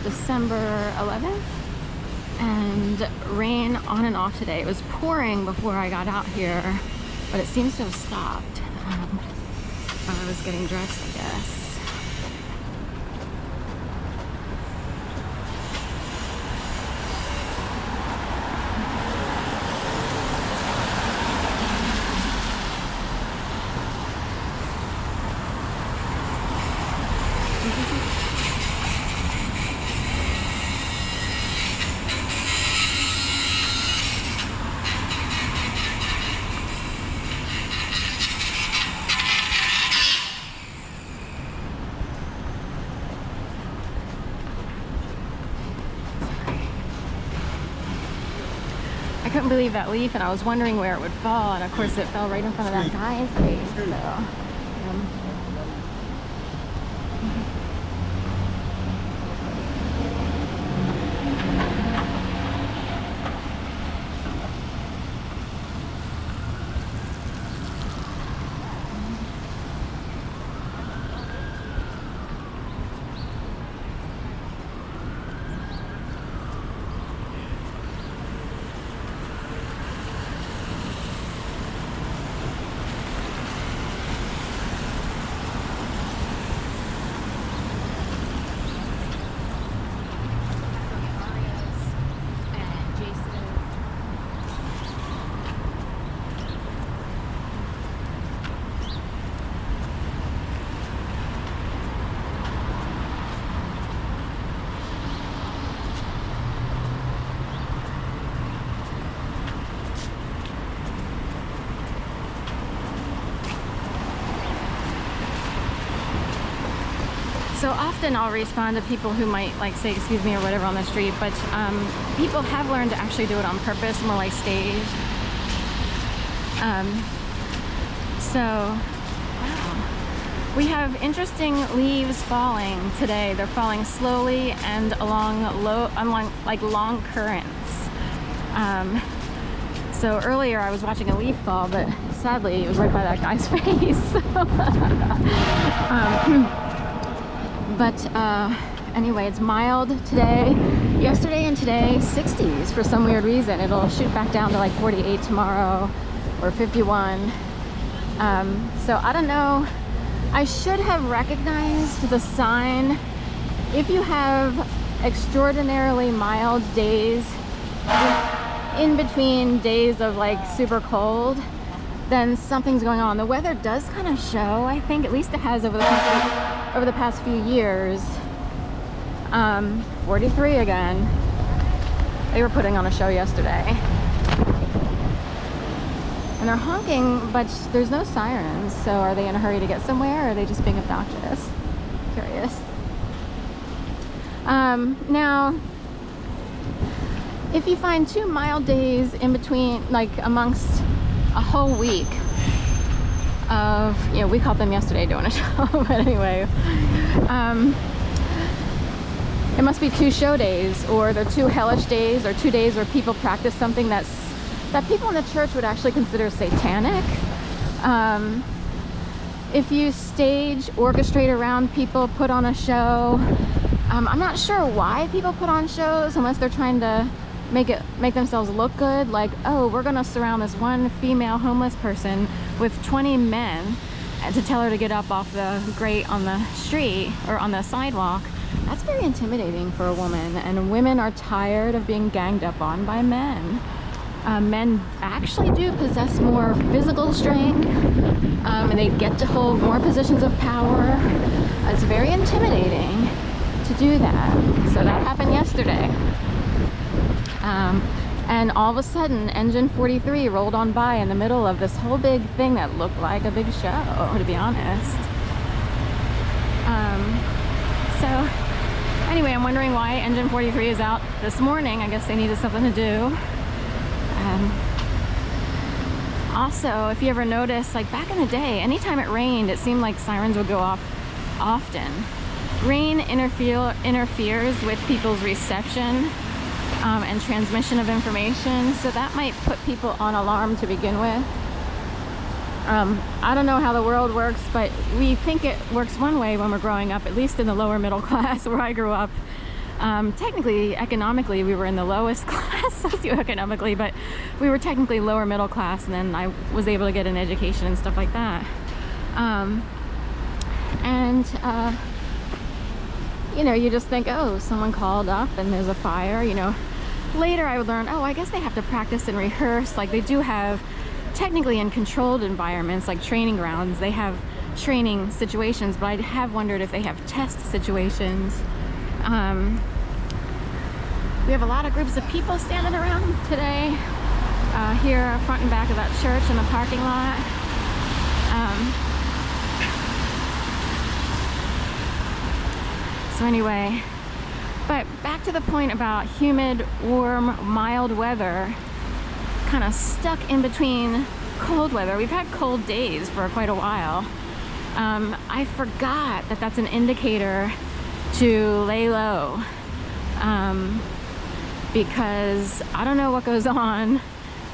December 11th, and rain on and off today. It was pouring before I got out here, but it seems to have stopped while I was getting dressed, I guess. I couldn't believe that leaf, and I was wondering where it would fall, and of course it fell right in front of that guy's face. So, So often I'll respond to people who might like say excuse me or whatever on the street, but people have learned to actually do it on purpose, more like staged. Wow. We have interesting leaves falling today. They're falling slowly and along long currents. So earlier I was watching a leaf fall, but sadly it was right by that guy's face. Anyway, it's mild today. Yesterday and today, 60s for some weird reason. It'll shoot back down to like 48 tomorrow or 51. So I don't know. I should have recognized the sign. If you have extraordinarily mild days in between days of like super cold, then something's going on. The weather does kind of show, I think, at least it has over the past few years. 43 again. They were putting on a show yesterday. And they're honking, but there's no sirens. So are they in a hurry to get somewhere, or are they just being obnoxious? Curious. Now, if you find 2 mild days in between, like amongst a whole week of, you know, we caught them yesterday doing a show, but anyway, it must be 2 show days, or they're 2 hellish days, or 2 days where people practice something that people in the church would actually consider satanic. If you stage, orchestrate around people, put on a show, I'm not sure why people put on shows unless they're trying to make themselves look good, like, oh, we're gonna surround this one female homeless person with 20 men and to tell her to get up off the grate on the street or on the sidewalk. That's very intimidating for a woman, and women are tired of being ganged up on by men. Men actually do possess more physical strength, and they get to hold more positions of power. It's very intimidating to do that. So that happened yesterday. And all of a sudden, Engine 43 rolled on by in the middle of this whole big thing that looked like a big show, to be honest. So anyway, I'm wondering why Engine 43 is out this morning. I guess they needed something to do. Also, if you ever notice, like back in the day, anytime it rained, it seemed like sirens would go off often. Rain interferes with people's reception and transmission of information, so that might put people on alarm to begin with. I don't know how the world works, but we think it works one way when we're growing up, at least in the lower middle class where I grew up. Technically, economically, we were in the lowest class socioeconomically, but we were technically lower middle class, and then I was able to get an education and stuff like that. You know, you just think, oh, someone called up and there's a fire, you know. Later I would learn, oh, I guess they have to practice and rehearse. Like, they do have, technically in controlled environments, like training grounds, they have training situations, but I have wondered if they have test situations. We have a lot of groups of people standing around today, here front and back of that church in the parking lot. So anyway, but back to the point about humid, warm, mild weather, kind of stuck in between cold weather. We've had cold days for quite a while. I forgot that that's an indicator to lay low, because I don't know what goes on,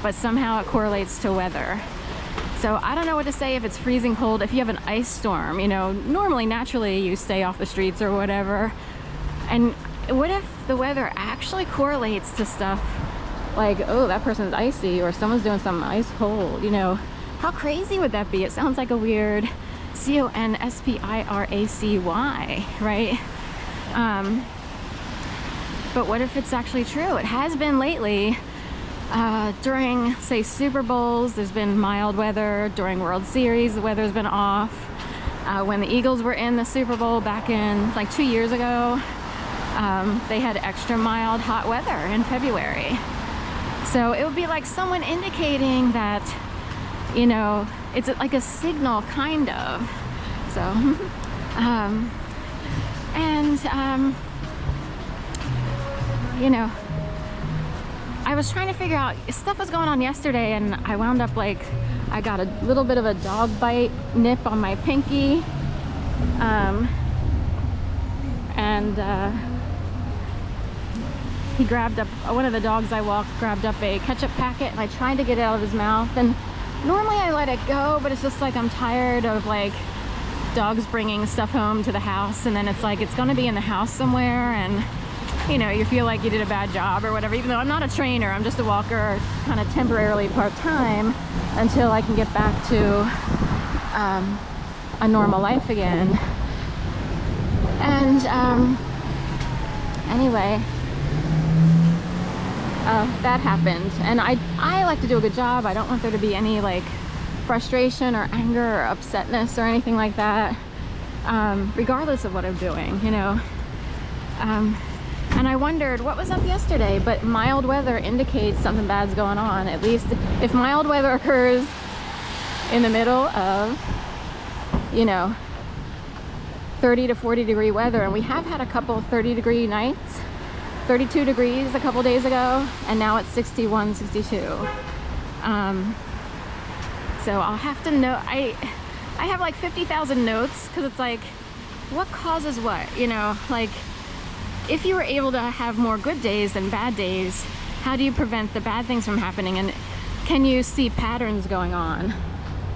but somehow it correlates to weather. So I don't know what to say if it's freezing cold. If you have an ice storm, you know, normally, naturally, you stay off the streets or whatever. And what if the weather actually correlates to stuff like, oh, that person's icy, or someone's doing something ice cold, you know? How crazy would that be? It sounds like a weird conspiracy, right? But what if it's actually true? It has been lately. During, say, Super Bowls, there's been mild weather. During World Series, the weather's been off. When the Eagles were in the Super Bowl back in, like, 2 years ago, they had extra mild hot weather in February. So it would be like someone indicating that, you know, it's like a signal, kind of. So, you know, I was trying to figure out, stuff was going on yesterday, and I wound up, like, I got a little bit of a dog bite nip on my pinky, he grabbed up, one of the dogs I walked grabbed up a ketchup packet, and I tried to get it out of his mouth, and normally I let it go, but it's just like I'm tired of, like, dogs bringing stuff home to the house, and then it's like it's gonna be in the house somewhere, and you know, you feel like you did a bad job or whatever, even though I'm not a trainer, I'm just a walker, kind of temporarily part-time, until I can get back to a normal life again. And anyway, that happened, and I like to do a good job. I don't want there to be any, like, frustration or anger or upsetness or anything like that, regardless of what I'm doing, you know. And I wondered what was up yesterday, but mild weather indicates something bad's going on. At least if mild weather occurs in the middle of, you know, 30 to 40 degree weather, and we have had a couple 30-degree nights, 32 degrees a couple days ago, and now it's 61, 62. So I'll have to know. I have like 50,000 notes, because it's like, what causes what, you know? Like, if you were able to have more good days than bad days, how do you prevent the bad things from happening? And can you see patterns going on?